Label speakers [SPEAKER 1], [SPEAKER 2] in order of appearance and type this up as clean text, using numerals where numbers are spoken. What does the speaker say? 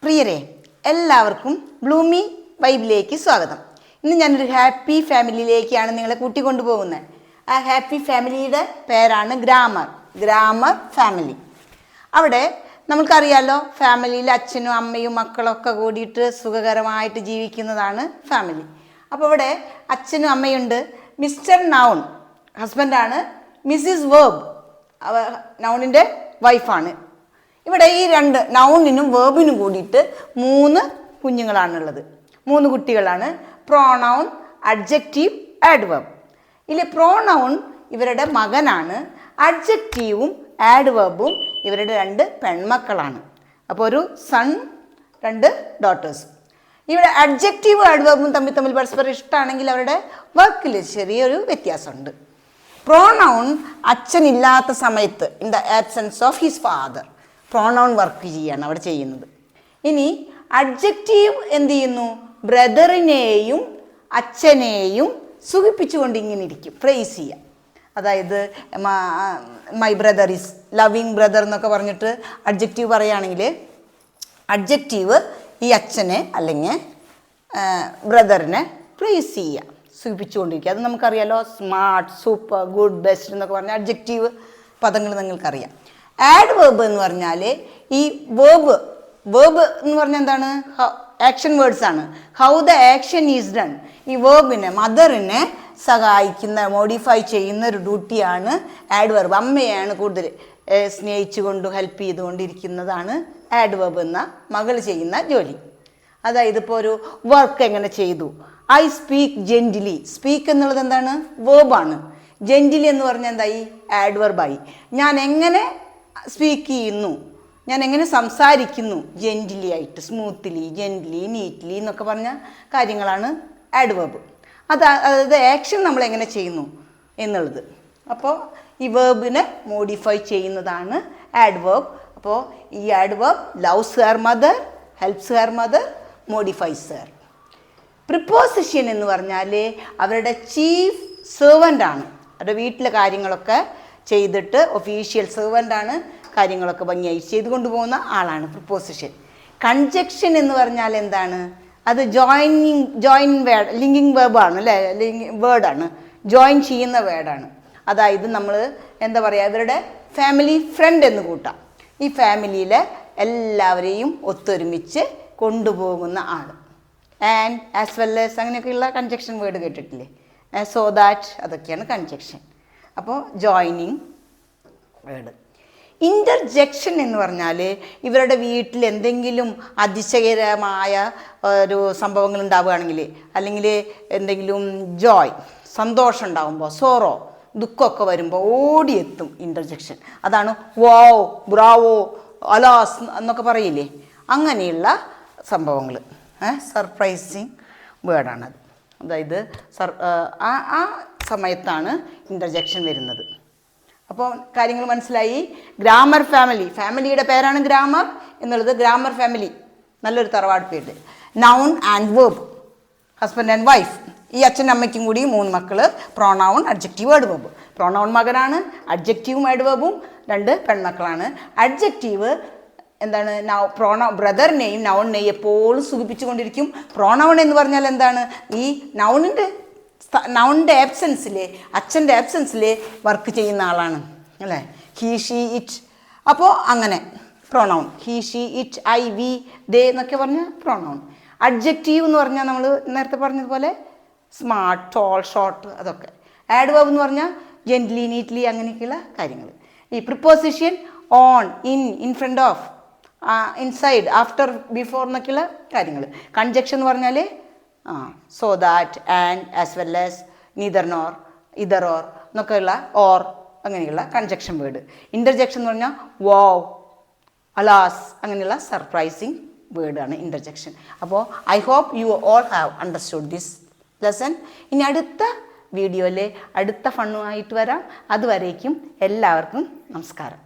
[SPEAKER 1] പ്രിയരെ, എല്ലാവർക്കും ബ്ലൂമി വൈബിലേക്ക് സ്വാഗതം. ഇന്ന് ഞാനൊരു ഹാപ്പി ഫാമിലിയിലേക്കാണ് നിങ്ങളെ കൂട്ടിക്കൊണ്ടുപോകുന്നത്. ആ ഹാപ്പി ഫാമിലിയുടെ പേരാണ് ഗ്രാമർ ഫാമിലി. അവിടെ നമുക്കറിയാലോ, ഫാമിലിയിൽ അച്ഛനും അമ്മയും മക്കളൊക്കെ കൂടിയിട്ട് സുഖകരമായിട്ട് ജീവിക്കുന്നതാണ് ഫാമിലി. അപ്പോൾ ഇവിടെ അച്ഛനും അമ്മയുണ്ട്. മിസ്റ്റർ നൗൺ ഹസ്ബൻഡാണ്, മിസ്സിസ് വേർബ് നൗണിൻ്റെ വൈഫാണ്. ഇവിടെ ഈ രണ്ട് നൗണിനും വേർബിനും കൂടിയിട്ട് 3 കുഞ്ഞുങ്ങളാണുള്ളത്, 3 കുട്ടികളാണ്. Pronoun, adjective, adverb. ഇതിൽ പ്രോനൗൺ ഇവരുടെ മകനാണ്, അഡ്ജക്റ്റീവും ആഡ്വേർബും ഇവരുടെ 2 പെൺമക്കളാണ്. അപ്പോൾ ഒരു സൺ, 2 ഡോട്ടേഴ്സ്. ഇവിടെ അഡ്ജക്റ്റീവും ആഡ്വേർബും തമ്മിൽ പരസ്പരം ഇഷ്ടമാണെങ്കിൽ അവരുടെ വർക്കിൽ ചെറിയൊരു വ്യത്യാസമുണ്ട്. പ്രോനൗൺ അച്ഛനില്ലാത്ത സമയത്ത്, in the absence of his father, pronoun work ചെയ്യാണ് അവിടെ ചെയ്യുന്നത്. ഇനി അഡ്ജക്റ്റീവ് എന്ത് ചെയ്യുന്നു? ബ്രദറിനെയും അച്ഛനെയും സുഖിപ്പിച്ചുകൊണ്ട് ഇങ്ങനെ ഇരിക്കും, പ്രൈസ് ചെയ്യാം. അതായത് my brother is loving brother എന്നൊക്കെ പറഞ്ഞിട്ട് അഡ്ജക്റ്റീവ് പറയുകയാണെങ്കിൽ, അഡ്ജക്റ്റീവ് ഈ അച്ഛനെ അല്ലെങ്കിൽ ബ്രദറിനെ പ്രൈസ് ചെയ്യുക, സുഖിപ്പിച്ചുകൊണ്ടിരിക്കുക. അത് നമുക്കറിയാലോ. സ്മാർട്ട്, സൂപ്പർ, ഗുഡ്, ബെസ്റ്റ് എന്നൊക്കെ പറഞ്ഞാൽ അഡ്ജക്റ്റീവ് പദങ്ങൾ നിങ്ങൾക്കറിയാം. ആഡ്വേർബ് എന്ന് പറഞ്ഞാൽ ഈ വേർബ് എന്ന് പറഞ്ഞാൽ എന്താണ്? ആക്ഷൻ വേർഡ്സ് ആണ്. How the action is done. ഈ വേർബിനെ, മദറിനെ സഹായിക്കുന്ന, മോഡിഫൈ ചെയ്യുന്ന ഒരു ഡ്യൂട്ടിയാണ് ആഡ്വേർബ്. അമ്മയാണ് കൂടുതൽ സ്നേഹിച്ചുകൊണ്ട് ഹെൽപ്പ് ചെയ്തുകൊണ്ടിരിക്കുന്നതാണ് ആഡ്വേർബ് എന്ന മകൾ ചെയ്യുന്ന ജോലി. അതായത് ഇപ്പോൾ ഒരു വർക്ക് എങ്ങനെ ചെയ്തു? I speak gently. സ്പീക്ക് എന്നുള്ളത് എന്താണ്? വേർബാണ്. ജെന്റിലി എന്ന് പറഞ്ഞാൽ എന്തായി? ആഡ്വേർബായി. ഞാൻ എങ്ങനെ സ്പീക്ക് ചെയ്യുന്നു, ഞാൻ എങ്ങനെ സംസാരിക്കുന്നു, ജെന്റിലി ആയിട്ട്, സ്മൂത്ത്ലി, ജെന്റിലി, നീറ്റ്ലി എന്നൊക്കെ പറഞ്ഞ കാര്യങ്ങളാണ് ആഡ്വേർബ്. അതായത് ആക്ഷൻ നമ്മൾ എങ്ങനെ ചെയ്യുന്നു എന്നുള്ളത്. അപ്പോൾ ഈ വേർബിനെ മോഡിഫൈ ചെയ്യുന്നതാണ് ആഡ്വേർബ്. അപ്പോൾ ഈ adverb loves her mother, helps her mother, modifies her. Preposition എന്ന് പറഞ്ഞാൽ അവരുടെ ചീഫ് സെർവൻ്റാണ്. അവരുടെ വീട്ടിലെ കാര്യങ്ങളൊക്കെ ചെയ്തിട്ട് ഒഫീഷ്യൽ സെർവൻ്റാണ്, കാര്യങ്ങളൊക്കെ ഭംഗിയായി ചെയ്തു കൊണ്ടുപോകുന്ന ആളാണ് പ്രിപ്പോസിഷൻ. കൺജക്ഷൻ എന്ന് പറഞ്ഞാൽ എന്താണ്? അത് ജോയിൻ വേർഡ്, ലിങ്കിങ് വേർബാണ് അല്ലേ, വേർഡാണ്, ജോയിൻ ചെയ്യുന്ന വേർഡാണ്. അതായത് നമ്മൾ എന്താ പറയുക, ഇവരുടെ ഫാമിലി ഫ്രണ്ട് എന്ന് കൂട്ടാം. ഈ ഫാമിലിയിലെ എല്ലാവരെയും ഒത്തൊരുമിച്ച് കൊണ്ടുപോകുന്ന ആൾ. ആൻഡ് ആസ് വെൽ ആസ് അങ്ങനെയൊക്കെയുള്ള കൺജക്ഷൻ വേർഡ് കേട്ടിട്ടില്ലേ? സോ ദാറ്റ്, അതൊക്കെയാണ് കൺജക്ഷൻ. അപ്പോൾ ജോയിനിങ് വേർഡ്. ഇൻ്റർജെക്ഷൻ എന്ന് പറഞ്ഞാൽ ഇവരുടെ വീട്ടിൽ എന്തെങ്കിലും അതിശയകരമായ ഒരു സംഭവങ്ങൾ ഉണ്ടാവുകയാണെങ്കിൽ, അല്ലെങ്കിൽ എന്തെങ്കിലും ജോയ്, സന്തോഷം ഉണ്ടാകുമ്പോൾ, സോറോ, ദുഃഖമൊക്കെ വരുമ്പോൾ ഓടിയെത്തും ഇൻ്റർജെക്ഷൻ. അതാണ് വാവ്, ബ്രാവോ, അലാസ് എന്നൊക്കെ പറയില്ലേ, അങ്ങനെയുള്ള സംഭവങ്ങൾ. സർപ്രൈസിങ് വേർഡാണത്. അതായത് ആ സമയത്താണ് ഇൻ്റർജെക്ഷൻ വരുന്നത്. അപ്പോൾ കാര്യങ്ങൾ മനസ്സിലായി. ഗ്രാമർ ഫാമിലി, ഫാമിലിയുടെ പേരാണ് ഗ്രാമർ എന്നുള്ളത്. ഗ്രാമർ ഫാമിലി, നല്ലൊരു തറവാട് പേര്. Noun and verb, husband and wife. ഈ അച്ഛനും അമ്മയ്ക്കും കൂടി 3 മക്കൾ. Pronoun, adjective, adverb. പ്രോനൗൺ മകനാണ്, അഡ്ജക്റ്റീവും ആഡ്വേർബും 2 പെൺമക്കളാണ്. അഡ്ജക്റ്റീവ് എന്താണ്? ബ്രദറിനെയും നൗണിനെയും എപ്പോഴും സുഖിപ്പിച്ചുകൊണ്ടിരിക്കും. പ്രോനൗൺ എന്ന് പറഞ്ഞാൽ എന്താണ്? ഈ നൗണിൻ്റെ ആബ്സെൻസിൽ, അച്ഛൻ്റെ ആബ്സെൻസിൽ വർക്ക് ചെയ്യുന്ന ആളാണ് അല്ലേ? He, she, it. അപ്പോൾ അങ്ങനെ pronoun he, she, it, I, we, they എന്നൊക്കെ പറഞ്ഞ പ്രോനൗൺ. അഡ്ജക്റ്റീവ് എന്ന് പറഞ്ഞാൽ നമ്മൾ നേരത്തെ പറഞ്ഞതുപോലെ സ്മാർട്ട്, ടോൾ, ഷോർട്ട്, അതൊക്കെ. ആഡ്വേർബ് എന്ന് പറഞ്ഞാൽ ജെന്റ്ലി, നീറ്റ്ലി, അങ്ങനെയൊക്കെയുള്ള കാര്യങ്ങൾ. ഈ preposition on, in front of, inside, after, before എന്നൊക്കെയുള്ള കാര്യങ്ങൾ. കൺജക്ഷൻ എന്ന് പറഞ്ഞാൽ so that, and, as well as, neither nor, either or എന്നൊക്കെയുള്ള ഓർ അങ്ങനെയുള്ള കൺജക്ഷൻ വേർഡ്. ഇൻ്റർജെക്ഷൻ എന്ന് പറഞ്ഞാൽ വാവ്, അലാസ്, അങ്ങനെയുള്ള സർപ്രൈസിങ് വേർഡാണ് ഇൻ്റർജെക്ഷൻ. അപ്പോൾ I hope you all have understood this lesson. ഇനി അടുത്ത വീഡിയോയിൽ അടുത്ത ഫണ്ണുമായിട്ട് വരാം. അതുവരേക്കും എല്ലാവർക്കും നമസ്കാരം.